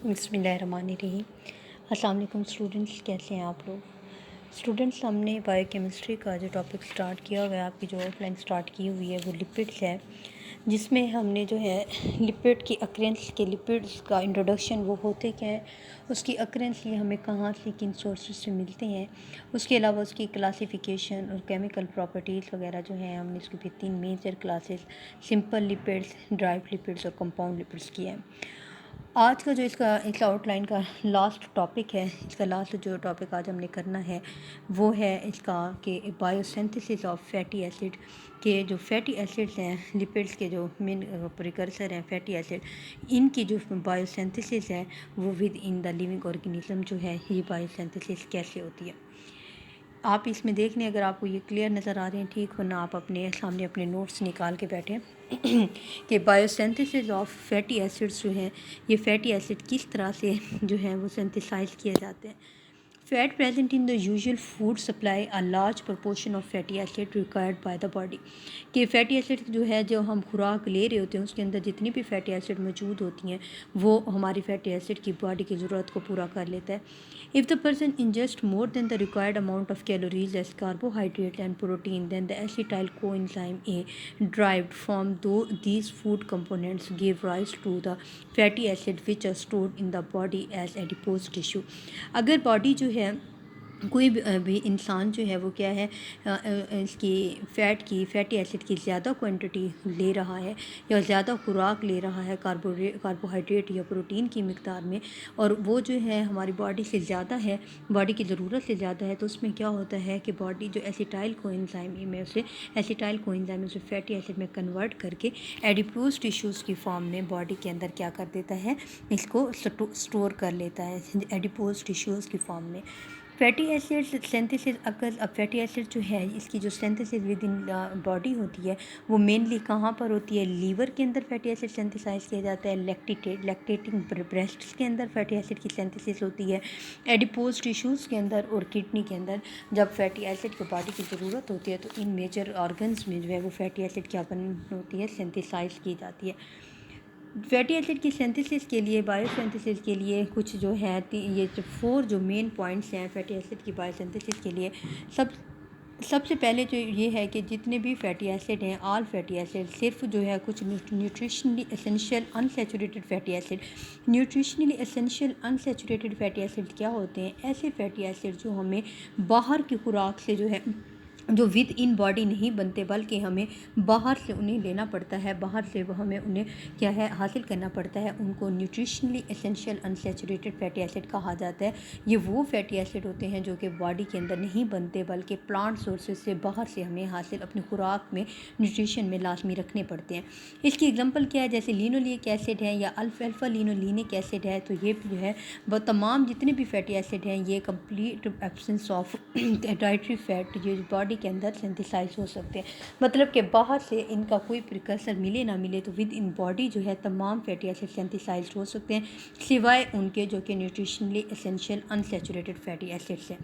बिस्मिल्लाहिर्रहमानिर्रहीम। अस्सलाम वालेकुम स्टूडेंट्स, कैसे हैं आप लोग। स्टूडेंट्स, हमने बायोकेमिस्ट्री का जो टॉपिक स्टार्ट किया हुआ है, आपकी जो आउटलाइन स्टार्ट की हुई है वो लिपिड्स है, जिसमें हमने जो है लिपिड की अक्रेंस के लिपिड्स का इंट्रोडक्शन, वो होते क्या है, उसकी अक्रेंस ये हमें कहाँ से किन सोर्सेज से मिलते हैं, उसके अलावा उसकी क्लासिफिकेशन और केमिकल प्रॉपर्टीज़ वगैरह जो हैं, हमने इसके भी 3 major classes simple lipids, derived lipids और कंपाउंड लिपिड्स किया है। आज का जो इसका आउटलाइन का लास्ट टॉपिक है, इसका लास्ट जो टॉपिक आज हमने करना है वो है इसका कि बायोसिंथेसिस ऑफ फैटी एसिड के जो फैटी एसिड्स हैं, लिपिड्स के जो मेन प्रिकर्सर हैं फैटी एसिड, इनकी जो बायोसिंथेसिस है वो with in the living organism जो है, ये बायोसिंथेसिस कैसे होती है। आप इसमें देख लें, अगर आपको ये क्लियर नज़र आ रहे हैं ठीक हो ना, आप अपने सामने अपने नोट्स निकाल के बैठें कि बायोसिंथेसिस ऑफ फैटी एसिड्स जो हैं, ये फैटी एसिड किस तरह से जो है वो सिंथेसाइज किए जाते हैं। Fat present in the usual food supply a large proportion of fatty acid required by the body. कि फैटी एसिड जो है, जो हम खुराक ले रहे होते हैं, उसके अंदर जितनी भी फैटी एसिड मौजूद होती हैं वो हमारी फैटी एसिड की बॉडी की ज़रूरत को पूरा कर लेता है। If the person ingest more than the required amount of calories as carbohydrate and protein, then the acetyl coenzyme A derived from these food components give rise to the fatty acid which are stored in the body as adipose tissue। अगर body जो है, कोई भी इंसान जो है वो क्या है, इसकी फैटी एसिड की ज़्यादा क्वांटिटी ले रहा है या ज़्यादा खुराक ले रहा है कार्बोहाइड्रेट या प्रोटीन की मिकदार में, और वो जो है हमारी बॉडी से ज़्यादा है, बॉडी की ज़रूरत से ज़्यादा है, तो उसमें क्या होता है कि बॉडी जो एसिटाइल कोएंजाइम उसे फैटी एसिड में कन्वर्ट करके एडिपोज टिश्यूज़ की फॉर्म में बॉडी के अंदर क्या कर देता है, इसको स्टोर कर लेता है एडिपोज टिश्यूज़ की फॉर्म में। फैटी एसिड सिंथेसिस, अगर अब फैटी एसिड जो है इसकी जो सिंथेसिस विद इन बॉडी होती है वो मेनली कहाँ पर होती है, लीवर के अंदर फैटी एसिड सिंथेसाइज किया जाता है, लैक्टेटिंग ब्रेस्ट्स के अंदर फैटी एसिड की सिंथेसिस होती है, एडिपोज टिश्यूज़ के अंदर और किडनी के अंदर जब फैटी एसिड को बॉडी की ज़रूरत होती है तो इन मेजर ऑर्गन्स में जो है वो फैटी एसिड क्या बन होती है, सिंथेसाइज की जाती है। फैटी एसिड की सिंथेसिस के लिए, बायोसिंथेसिस के लिए कुछ जो है ये जो 4 जो मेन पॉइंट्स हैं फैटी एसिड की बायोसिंथेसिस के लिए। सबसे पहले जो ये है कि जितने भी फैटी एसिड हैं, ऑल फैटी एसिड, सिर्फ जो है कुछ nutritionally essential unsaturated fatty acid. Nutritionally essential unsaturated fatty acid क्या होते हैं, ऐसे फैटी एसिड जो हमें बाहर की खुराक से जो है, जो विद इन बॉडी नहीं बनते बल्कि हमें बाहर से उन्हें लेना पड़ता है, बाहर से वो हमें उन्हें क्या है हासिल करना पड़ता है, उनको nutritionally essential unsaturated fatty acid कहा जाता है। ये वो फैटी एसिड होते हैं जो कि बॉडी के अंदर नहीं बनते बल्कि प्लांट सोर्सेज से बाहर से हमें हासिल अपनी खुराक में न्यूट्रिशन में लाजमी रखने पड़ते हैं। इसकी एग्जांपल क्या है, जैसे लिनोलिक एसिड है या अल्फा लिनोलिनिक एसिड है, तो ये जो है वो तमाम जितने भी फैटी एसिड हैं ये complete absence of dietary fat जो बॉडी के अंदर सिंथेसाइज हो सकते हैं। मतलब कि बाहर से इनका कोई प्रिकर्सर मिले ना मिले तो विद इन बॉडी जो है तमाम फैटी एसिड सिंथेसाइज हो सकते हैं, सिवाय उनके जो कि nutritionally essential unsaturated fatty acids हैं।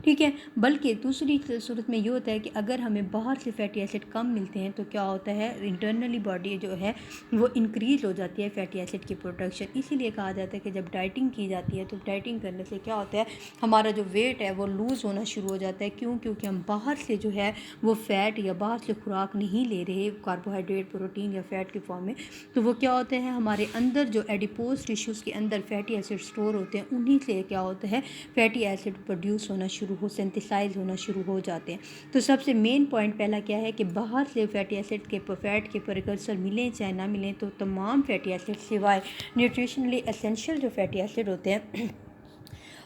ठीक है, बल्कि दूसरी सूरत में ये होता है कि अगर हमें बाहर से फैटी एसिड कम मिलते हैं तो क्या होता है, इंटरनली बॉडी जो है वो इंक्रीज़ हो जाती है फैटी एसिड की प्रोडक्शन। इसीलिए कहा जाता है कि जब डाइटिंग की जाती है तो डाइटिंग करने से क्या होता है, हमारा जो वेट है वो लूज़ होना शुरू हो जाता है। क्यों? क्योंकि हम बाहर से जो है वो फ़ैट या बाहर से खुराक नहीं ले रहे कार्बोहाइड्रेट, प्रोटीन या फ़ैट की फॉर्म में, तो वो क्या होते हैं, हमारे अंदर जो एडिपोज टिश्यूज़ के अंदर फैटी एसिड स्टोर होते हैं, उन्हीं से क्या होता है फैटी एसिड प्रोड्यूस होना शुरू हो, सिंथेसाइज होना शुरू हो जाते हैं। तो सबसे मेन पॉइंट पहला क्या है कि बाहर से फैटी एसिड के फैट के प्रिकर्सर मिलें चाहे ना मिलें, तो तमाम फैटी एसिड सिवाय न्यूट्रिशनली एसेंशियल जो फैटी एसिड होते हैं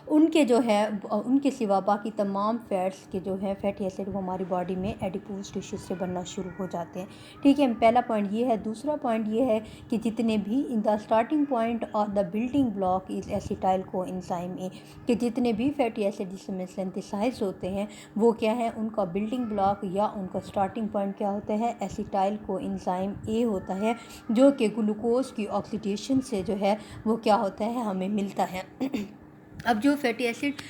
उनके जो है उनके सिवा बाकी तमाम फैट्स के जो है फैटी एसिड वो हमारी बॉडी में एडिपोज टिश्यू से बनना शुरू हो जाते हैं। ठीक है, पहला पॉइंट ये है। दूसरा पॉइंट ये है कि जितने भी इन द स्टार्टिंग पॉइंट और the building block is acetyl coenzyme ए, कि जितने भी फैटी एसिड जिसमें सिंथेसाइज होते हैं वो क्या है, उनका बिल्डिंग ब्लॉक या उनका स्टार्टिंग पॉइंट क्या होता है, एसिटाइल कोएंजाइम ए होता है, जो कि ग्लूकोज की ऑक्सीडेशन से जो है वो क्या होता है हमें मिलता है। अब जो फैटी एसिड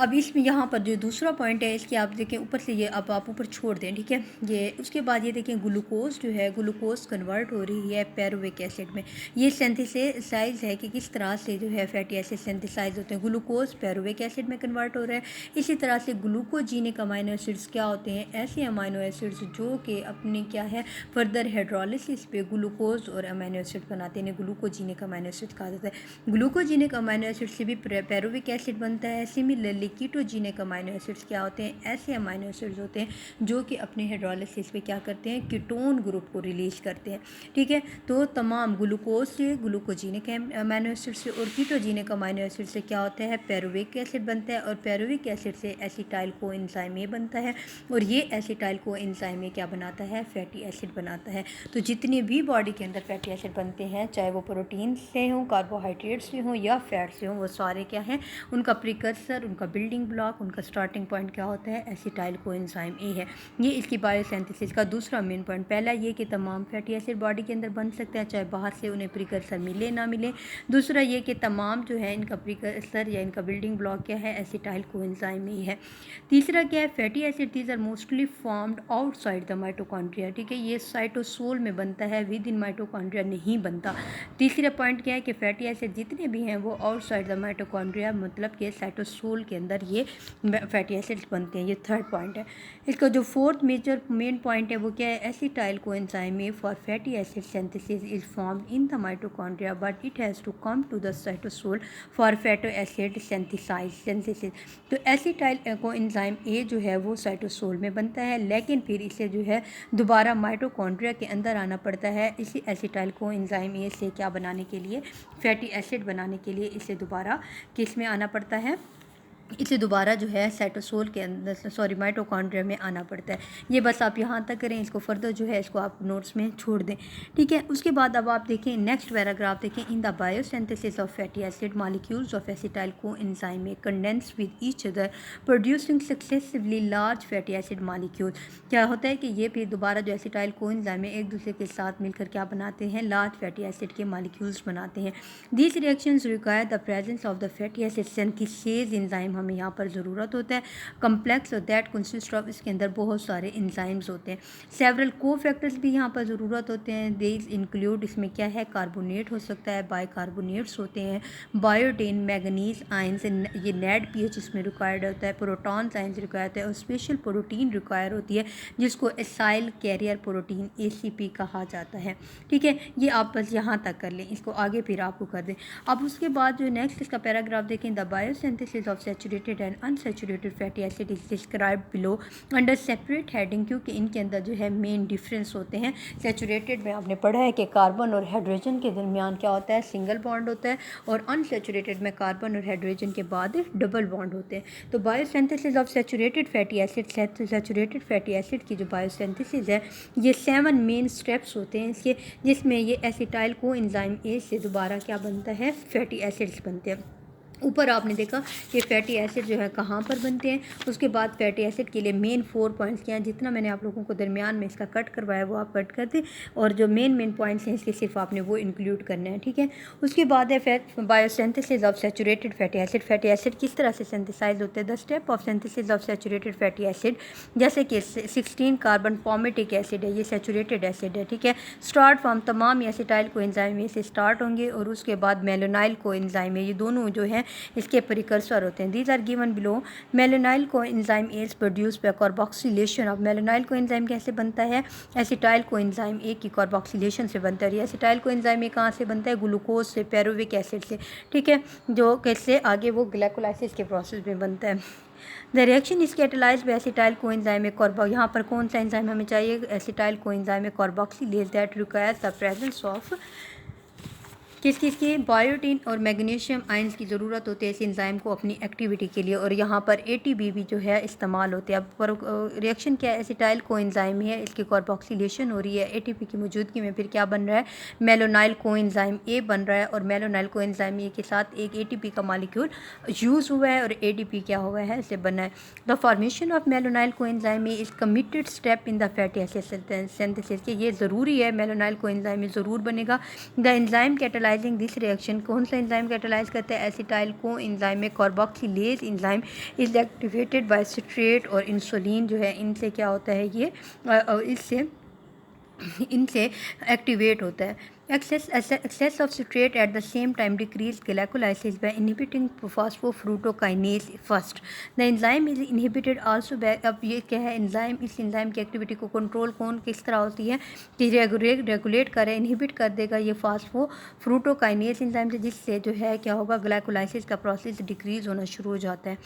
अब इसमें यहाँ पर जो दूसरा पॉइंट है इसके आप देखें ऊपर से ये अब आप ऊपर छोड़ दें, ठीक है। ये उसके बाद ये देखें ग्लूकोज जो है ग्लूकोज कन्वर्ट हो रही है पैरुविक एसिड में। ये सिंथेसाइज है कि किस तरह से जो है फैटी एसिड सिंथेसाइज होते हैं। ग्लूकोज पैरुविक एसिड में कन्वर्ट हो रहा है। इसी तरह से ग्लूकोजीनिक अमाइनो एसिड्स क्या होते हैं, ऐसे अमाइनो एसिड्स जो कि अपने क्या है फर्दर हाइड्रोलिसिस पे ग्लूकोज और अमाइनो एसिड बनाते हैं, ग्लूकोजीनिक अमाइनो एसिड कहा जाता है। ग्लूकोजीनिक अमाइनो एसिड से भी पैरुविक एसिड बनता है। सिमिलरली कीटोजीनिक अमाइनो एसिड्स क्या होते हैं, ऐसे अमाइनो एसिड्स होते हैं जो कि अपने हाइड्रोलिसिस पे क्या करते हैं, कीटोन ग्रुप को रिलीज करते हैं, ठीक है। तो तमाम ग्लूकोज से ग्लूकोजीनिक अमाइनो एसिड से और कीटोजीनिक अमाइनो एसिड से क्या होता है पैरुविक एसिड बनता है और पैरुविक एसिड से एसिटाइल कोएंजाइम ए बनता है और ये एसिटाइल कोएंजाइम ए क्या बनाता है, फैटी एसिड बनाता है। तो जितने भी बॉडी के अंदर फैटी एसिड बनते हैं चाहे वो प्रोटीन से हों, कार्बोहाइड्रेट से हों या फैट से हों, वो सारे क्या हैं, उनका प्रिकर्सर, उनका बिल्डिंग ब्लॉक, उनका स्टार्टिंग पॉइंट क्या होता है, एसिटाइल कोएंजाइम ए है। ये इसकी बायोसिंथेसिस का दूसरा मेन पॉइंट। पहला ये कि तमाम फैटी एसिड बॉडी के अंदर बन सकते हैं चाहे बाहर से उन्हें प्रिकर्सर मिले ना मिले। दूसरा ये कि तमाम जो है इनका प्रिकर्सर या इनका बिल्डिंग ब्लॉक क्या है, एसिटाइल कोएंजाइम ए है। तीसरा क्या है, fatty acid these are mostly formed outside the mitochondria, ठीक है। ये साइटोसोल में बनता है, विद इन माइटोकॉन्ड्रिया नहीं बनता। तीसरा पॉइंट क्या है कि फैटी एसिड जितने भी हैं वो आउटसाइड द माइटोकॉन्ड्रिया मतलब कि साइटोसोल के अंदर ये फैटी एसिड्स बनते हैं। ये थर्ड पॉइंट है। इसका जो फोर्थ मेजर मेन पॉइंट है वो क्या है, acetyl coenzyme A for fatty acid synthesis is formed in the mitochondria but it has to come to the cytosol for fatty acid synthesis. तो एसिटाइल कोएंजाइम ए जो है वो cytosol में बनता है, लेकिन फिर इसे जो है दोबारा माइटोकॉन्ड्रिया के अंदर आना पड़ता है इसी एसिटाइल कोएंजाइम ए से क्या बनाने के लिए, फैटी एसिड बनाने के लिए इसे दोबारा किस में आना पड़ता है, इसे दोबारा जो है साइटोसोल के अंदर माइटोकॉन्ड्रिया में आना पड़ता है। ये बस आप यहाँ तक करें, इसको फर्दर जो है इसको आप नोट्स में छोड़ दें, ठीक है। उसके बाद अब आप देखें नेक्स्ट पैराग्राफ देखें, in the biosynthesis of fatty acid molecules of acetyl coenzyme में condense with each other producing successively large fatty acid molecule. क्या होता है कि ये फिर दोबारा जो एसिटाइल कोएंजाइम है एक दूसरे के साथ मिलकर क्या बनाते हैं, लार्ज फैटी एसिड के मॉलिक्यूल्स बनाते हैं। These reactions require the presence of the fatty acid syntheses enzyme हमें यहाँ पर ज़रूरत होता है। कम्प्लेक्स और दैट कंसिस्ट ऑफ, इसके अंदर बहुत सारे इंजाइम्स होते हैं। सेवरल को फैक्टर्स भी यहाँ पर ज़रूरत होते हैं। दीज इंक्लूड, इसमें क्या है, कार्बोनेट हो सकता है, बाइकार्बोनेट्स होते हैं, बायोटीन, मैग्नीज आयंस, ये नेट पीएच इसमें रिक्वायर्ड होता है, प्रोटॉन्स आयंस रिक्वायर्ड होता है और स्पेशल प्रोटीन रिक्वायर होती है जिसको एसाइल कैरियर प्रोटीन ACP कहा जाता है, ठीक है। ये आप बस यहाँ तक कर लें, इसको आगे फिर आपको कर दें। अब उसके बाद जो नेक्स्ट इसका पैराग्राफ देखें, the biosynthesis of saturated and unsaturated fatty acid is described below under separate heading, क्योंकि इनके अंदर जो है मेन डिफरेंस होते हैं। सैचुरेटेड में आपने पढ़ा है कि कार्बन और हाइड्रोजन के दरमियान क्या होता है, सिंगल बॉन्ड होता है, और अनसैचुरेटेड में कार्बन और हाइड्रोजन के बाद डबल बॉन्ड होते हैं। तो biosynthesis of saturated fatty acid, saturated fatty acid की जो बायोसिंथेसिस है ये 7 मेन स्टेप्स होते हैं इसके, जिसमें ये एसिटाइल कोएंजाइम ए से दोबारा क्या बनता है, फैटी एसिड्स बनते हैं। ऊपर आपने देखा कि फैटी एसिड जो है कहाँ पर बनते हैं। उसके बाद फैटी एसिड के लिए मेन 4 पॉइंट्स क्या हैं, जितना मैंने आप लोगों को दरमियान में इसका कट करवाया वो आप कट कर दें, और जो मेन पॉइंट्स हैं इसके सिर्फ आपने वो इंक्लूड करना है, ठीक है। उसके बाद है biosynthesis of saturated fatty acid. Fatty acid किस तरह से सिंथेसाइज होते हैं, the step of synthesis of saturated fatty acid, जैसे कि 16 कार्बन फॉर्मेटिक एसिड है, ये सैचुरेटेड एसिड है, ठीक है। स्टार्ट फ्रॉम, तमाम एसिटाइल कोएंजाइम से स्टार्ट होंगे, और उसके बाद मेलोनाइल कोएंजाइम, ये दोनों जो है इसके प्रिकर्सर होते हैं। These are given below. Malonyl coenzyme is produce by carboxylation of, malonyl coenzyme कैसे बनता है, एसिटाइल कोएंजाइम ए की कार्बोक्सिलेशन से बनता है। एसिटाइल कोएंजाइम ए कहाँ से बनता है, ग्लूकोज से, पैरुविक एसिड से, ठीक है, जो कैसे आगे वो ग्लाइकोलाइसिस के प्रोसेस में बनता है। The reaction is catalysed by acetyl coenzyme A carbo, यहाँ पर कौन सा एंजाइम हमें चाहिए, acetyl coenzyme A carboxylase that requires the presence of किसकी बायोटीन और मैग्नीशियम आयंस की ज़रूरत होती है इस एंजाइम को अपनी एक्टिविटी के लिए, और यहाँ पर ATP भी जो है इस्तेमाल होते हैं। अब रिएक्शन क्या है, एसिटाइल कोएंजाइम है, इसकी कार्बोक्सिलेशन हो रही है, ATP की मौजूदगी में फिर क्या बन रहा है, मेलोनाइल कोएंजाइम ए बन रहा है, और मेलोनाइल कोएंजाइम ए के साथ एक ATP का मॉलिक्यूल यूज़ हुआ है और ADP क्या हुआ है, इसे बना है। The formation of malonyl coenzyme A is committed step in the fatty acid synthesis, ये ज़रूरी है, मेलोनाइल कोएंजाइम ए ज़रूर बनेगा। The enzyme catalyse catalysing this reaction, कौन सा एंजाइम कैटलाइज करता है? एसिटाइल को एंजाइम में carboxylase enzyme is activated by citrate और इंसुलिन जो है इनसे क्या होता है ये इनसे एक्टिवेट होता है। Excess of citrate at the same time decrease glycolysis by inhibiting phosphofructokinase first. The enzyme is inhibited also by, अब ये क्या है एंजाइम, इस एंजाइम की एक्टिविटी को कंट्रोल कौन किस तरह होती है कि रेगुलेट करे, इनहिबिट कर देगा ये फास्फोफ्रूटोकाइनेज एंजाइम से, जिससे जो है क्या होगा ग्लाइकोलाइसिस का प्रोसेस डिक्रीज होना शुरू हो जाता है।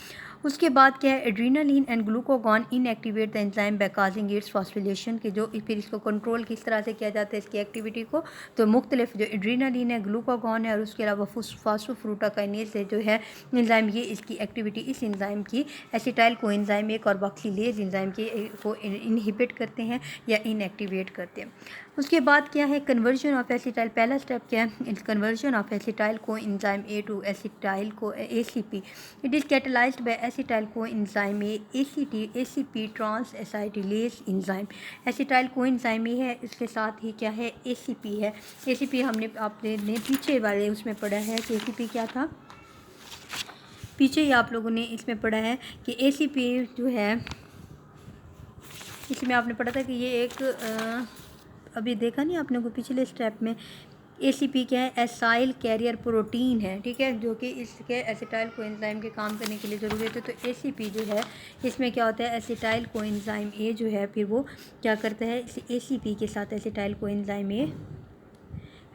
उसके बाद क्या है adrenaline and glucagon inactivate the enzyme by causing it's phosphorylation, कि जो फिर इसको कंट्रोल किस तरह से किया जाता है इसकी एक्टिविटी को, तो मुख्तलिफ जो एड्रीनालिन है, ग्लूकागॉन है और उसके अलावा फास्फोफ्रूटाकाइनेज है जो है एंजाइम, ये इसकी एक्टिविटी इस एंजाइम की एसिटाइल को एंजाइम एक कार्बोक्सिलेज एंजाइम की को इनहिबिट करते हैं या इनएक्टिवेट करते हैं। उसके बाद क्या है कन्वर्जन ऑफ एसिटाइल, पहला स्टेप क्या है conversion of acetyl coenzyme A to acetyl को ACP। It is catalysed by acetyl coenzyme A ACP transacetylase enzyme. Acetyl coenzyme A है, इसके साथ ही क्या है ACP है। ACP हमने आपने पीछे वाले उसमें पढ़ा है कि ACP क्या था, पीछे ही आप लोगों ने इसमें पढ़ा है कि ACP जो है इसमें आपने पढ़ा था कि ये एक अभी देखा नहीं आपने को पिछले स्टेप में, ACP क्या है एसाइल कैरियर प्रोटीन है, ठीक है, जो कि इसके एसिटाइल कोएंजाइम के काम करने के लिए ज़रूरी है। तो ACP जो है इसमें क्या होता है एसिटाइल कोएंजाइम ए जो है फिर वो क्या करता है ACP के साथ एसिटाइल कोएंजाइम ए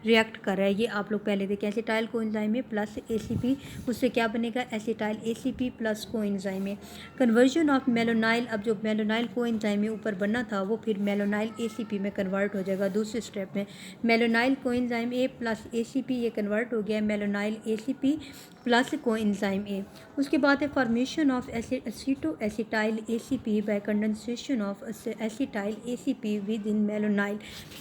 रिएक्ट कर रहा है। ये आप लोग पहले देखें acetyl coenzyme A plus ACP, उससे क्या बनेगा acetyl ACP plus coenzyme A. Conversion of malonyl, अब जो मेलोनाइल कोएंजाइम ए ऊपर बनना था वो फिर मेलोनाइल ACP में कन्वर्ट हो जाएगा दूसरे स्टेप में। Malonyl coenzyme A plus ACP ये कन्वर्ट हो गया malonyl ACP plus coenzyme A. उसके बाद है formation of acetoacetyl ACP by condensation of acetyl ACP with in malonyl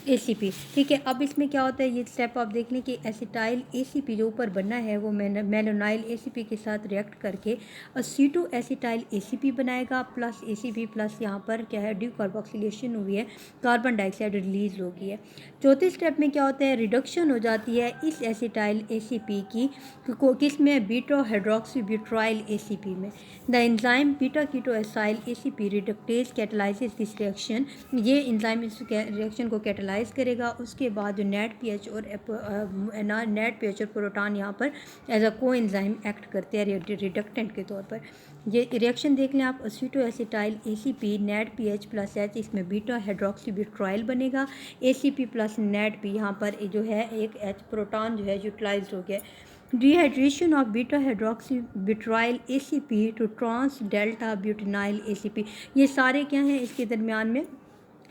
ACP, ठीक है। अब इसमें क्या होता है ये स्टेप आप देख लें कि एसिटाइल ACP जो ऊपर बनना है वो मेलोनाइल ACP के साथ रिएक्ट करके असीटो एसिटाइल ACP बनाएगा प्लस ACP प्लस यहाँ पर क्या है डिकार्बोक्सिलेशन हुई है, कार्बन डाइऑक्साइड रिलीज हो गई है। चौथे स्टेप में क्या होता है रिडक्शन हो जाती है इस एसिटाइल ACP की किस में बीटा हाइड्रोक्सी ब्यूटाइल ACP में। The enzyme beta keto acyl ACP reductase catalyses this reaction, ये एंजाइम इस रिएक्शन को कैटलाइज करेगा। उसके बाद जो नेट पीएच और प्रोटॉन यहाँ पर एज अ को एंजाइम एक्ट करते हैं रिडक्टेंट के तौर पर। ये रिएक्शन देख लें आप acetoacetyl ACP NADPH plus H, इसमें बीटा हाइड्रोक्सी ब्यूटाइल बनेगा ACP प्लस नेट पी, यहाँ पर जो है एक H प्रोटॉन जो है यूटिलाइज हो गया। Dehydration of beta hydroxy butyl ACP to trans delta butenyl ACP, ये सारे क्या हैं इसके दरमियान में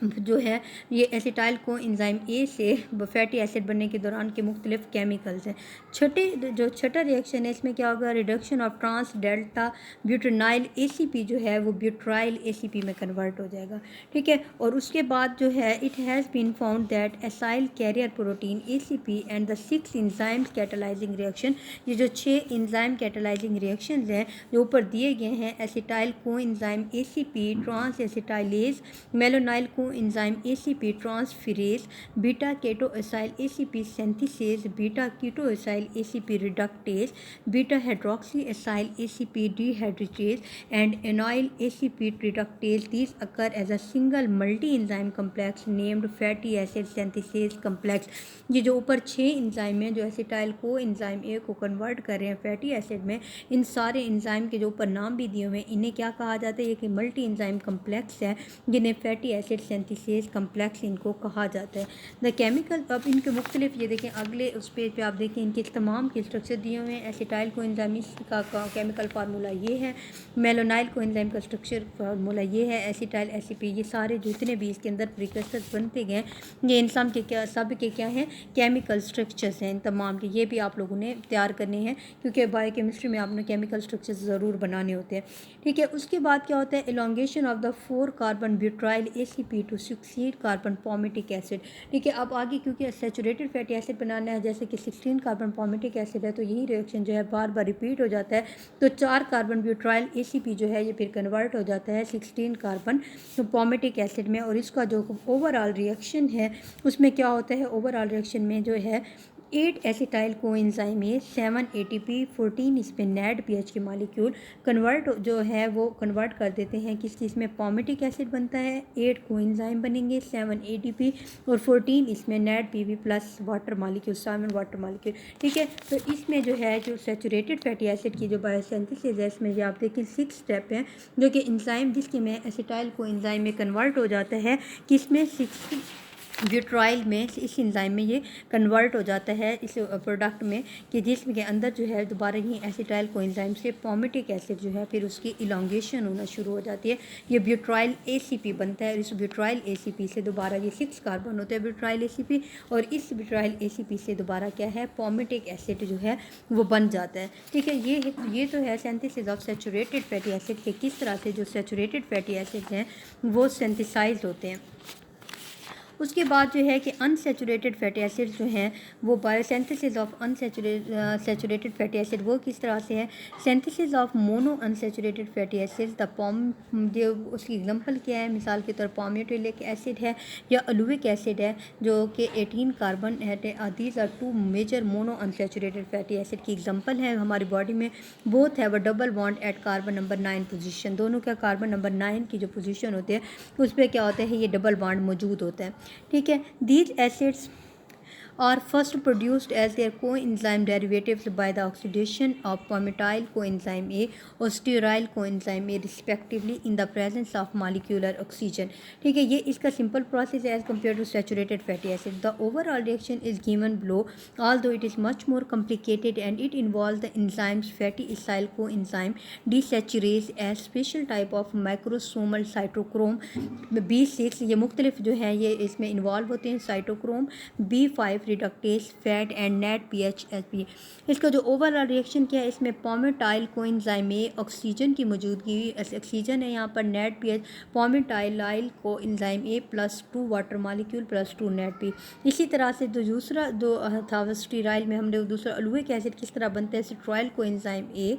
जो है ये एसिटाइल को एंजाइम ए से फैटी एसिड बनने के दौरान के मुख्तलिफ केमिकल्स हैं। छठा रिएक्शन है इसमें क्या होगा reduction of trans delta butenyl ACP जो है वो ब्यूटाइल ACP में कन्वर्ट हो जाएगा, ठीक है। और उसके बाद जो है it has been found that acyl carrier protein ACP and the 6 enzymes catalysing reaction, ये जो 6 एंजाइम कैटलाइजिंग रिएक्शंस हैं जो ऊपर दिए गए हैं acetyl coenzyme ACP transacetylase malonyl coenzyme ACP transferase beta keto acyl ACP synthase beta keto acyl ACP reductase beta hydroxy acyl ACP dehydratase and enoyl ACP reductase, these occur as a single multi enzyme complex named fatty acid synthase complex. ये जो ऊपर 6 enzyme हैं जो acetyl coenzyme ए को convert कर रहे हैं fatty acid में, इन सारे एंजाइम के जो ऊपर नाम भी दिए हुए हैं इन्हें क्या कहा जाता है, ये कि मल्टी एंजाइम कम्प्लेक्स है जिन्हें फैटी एसिड सिंथेसेज कम्प्लेक्स इनको कहा जाता है। द केमिकल, अब इनके मुख्तलिफ ये देखें अगले उस पेज पे आप देखें इनके तमाम के स्ट्रक्चर दिए हुए हैं। एसिटाइल को एंजाइम का केमिकल फार्मूला ये है, मेलोनाइल को एंजाइम का स्ट्रक्चर फार्मूला ये है, एसिटाइल ACP, ये सारे जितने भी इसके अंदर प्रिकर्सर्स बनते गए ये इंसान के क्या सब के क्या हैं केमिकल स्ट्रक्चर्स हैं इन तमाम के, ये भी आप लोगों ने तैयार करने हैं क्योंकि बायोकेमिस्ट्री में आपने केमिकल स्ट्रक्चर्स ज़रूर बनाने होते हैं, ठीक है। उसके बाद क्या होता है elongation of the 4 carbon butyl ACP to succeed carbon palmitic acid, ठीक है। अब आगे क्योंकि सैचुरेटेड फैटी एसिड बनाना है जैसे कि 16 कार्बन पॉमिटिक एसिड है तो यही रिएक्शन जो है बार बार रिपीट हो जाता है, तो 4 कार्बन ब्यूटाइल ACP जो है ये फिर कन्वर्ट हो जाता है 16 कार्बन पॉमिटिक एसिड में। और इसका जो ओवरऑल रिएक्शन है उसमें क्या होता है ओवरऑल रिएक्शन में जो है 8 एसिटाइल कोएंजाइम ए, 7 ATP, 14 इसमें नेड पीएच के मालिक्यूल कन्वर्ट जो है वो कन्वर्ट कर देते हैं किस चीज़ में, पॉमिटिक एसिड बनता है। 8 कोएंजाइम बनेंगे, 7 ATP और 14 इसमें NADP plus water molecule, 7 water molecule. ठीक है, तो इसमें जो है जो सैचुरेटेड फैटी एसिड की जो बायोसिंथेसिस है इसमें आप देखें 6 स्टेप हैं जो कि एंजाइम जिसके में एसिटाइल कोएंजाइम में कन्वर्ट हो जाता है किसमें, 6 ब्यूट्राइल में, इस एंजाइम में ये कन्वर्ट हो जाता है इस प्रोडक्ट में कि जिसके अंदर जो है दोबारा ही एसिटाइल कोएंजाइम से पॉमिटिक एसिड जो है फिर उसकी इलांगेशन होना शुरू हो जाती है। ये ब्यूट्राइल ACP बनता है और इस ब्यूट्राइल ACP से दोबारा ये 6 कार्बन होते हैं ब्यूट्राइल ACP और इस ब्यूट्राइल ACP से दोबारा क्या है, पॉमिटिक एसिड जो है वो बन जाता है। ठीक है, ये तो है synthesis of saturated fatty acid के किस तरह से जो सैचुरेटेड फैटी एसिड हैं वो सिंथेसाइज होते हैं। उसके बाद जो है कि अनसैचुरेटेड फैटी एसिड जो हैं वो biosynthesis of saturated fatty acid वो किस तरह से है, synthesis of mono unsaturated fatty acid the जो उसकी एग्जांपल क्या है, मिसाल के तौर पामियोटिलिक एसिड है या अलुविक एसिड है जो कि 18 कार्बन है। These are 2 major mono unsaturated fatty acid की एग्जांपल है हमारी बॉडी में। बोथ है वो double bond at carbon number 9 position, दोनों का कार्बन नंबर 9 की जो पोजीशन होती है उस पर क्या होता है, ये डबल बॉन्ड मौजूद होता है। ठीक है, these acids are first produced as their coenzyme derivatives by the oxidation of palmitoyl coenzyme A or stearyl coenzyme A respectively in the presence of molecular oxygen। ठीक है, ये इसका simple process है as compared to saturated fatty acid। The overall reaction is given below although it is much more complicated and it involves the enzymes fatty acyl coenzyme desaturase as special type of microsomal cytochrome B6। ये मुख्तलिफ जो है ये इसमें involve होते हैं, cytochrome B5 reductase fat and net PHSP। इसका जो ओवरऑल रिएक्शन क्या है, इसमें पॉमिटाइल कोएंजाइम में ऑक्सीजन की मौजूदगी, ऑक्सीजन है यहाँ पर, NADPH palmitoyl coenzyme A +2 water molecule +2 NADP. इसी तरह से जो दूसरा जो था स्टीराइल में हमने दूसरा अलुइक एसिड किस तरह बनता है, sterile coenzyme A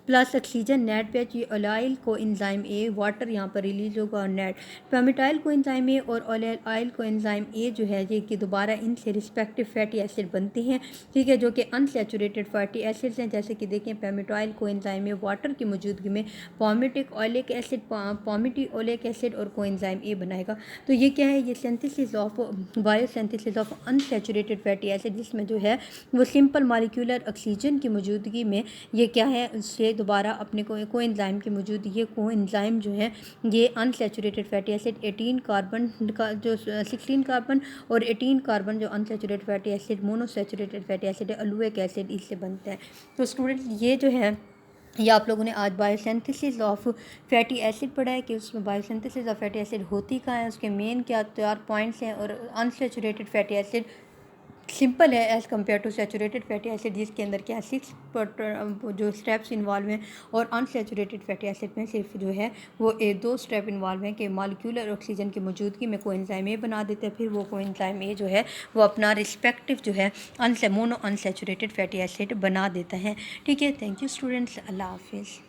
plus oxygen net पे ये ऑयल को एंजाइम ए, वाटर यहाँ पर रिलीज होगा और नेट पैमिटाइल को एंजाइम ए और ऑयल को एंजाइम ए जो है ये कि दोबारा इनसे रिस्पेक्टिव फैटी एसिड बनते हैं। ठीक है, जो कि अनसैचुरेटेड फैटी एसिड्स हैं, जैसे कि देखें पैमिटाइल को एंजाइम ए वाटर की मौजूदगी में पॉमिटिक ओलिक एसिड पॉमिटी ओलिक एसिड और को एंजाइम ए बनाएगा। तो ये क्या है, ये synthesis of biosynthesis of unsaturated fatty acid जिसमें जो है वो सिंपल मॉलिक्यूलर ऑक्सीजन की मौजूदगी में ये क्या है, उससे दोबारा अपने को एंजाइम की मौजूदगी, ये को एंजाइम जो है ये अनसैचुरेटेड फैटी एसिड 18 कार्बन का जो 16 कार्बन और 18 कार्बन जो unsaturated fatty acid monosaturated fatty acid है अलुइक एसिड इससे बनता है। तो स्टूडेंट ये जो है ये आप लोगों ने आज बायोसिंथेसिस ऑफ फैटी एसिड पढ़ा है कि उसमें बायोसिंथेसिस ऑफ फैटी एसिड होती कहाँ है, उसके मेन क्या 4 पॉइंट्स हैं और अनसैचुरेटेड फैटी एसिड सिंपल है as compared to saturated fatty acid जिसके अंदर क्या 6 जो स्टेप्स इन्वॉल्व हैं और अनसैचुरेटेड फैटी एसिड में सिर्फ जो है वो 2 स्टेप इन्वॉल्व हैं कि मॉलिक्यूलर ऑक्सीजन की मौजूदगी में कोएंजाइम ए बना देते हैं, फिर वो कोएंजाइम ए जो है वो अपना रिस्पेक्टिव जो है मोनो अनसैचुरेटेड फैटी एसिड बना देता है। ठीक है, थैंक यू स्टूडेंट्स, अल्लाह हाफिज़।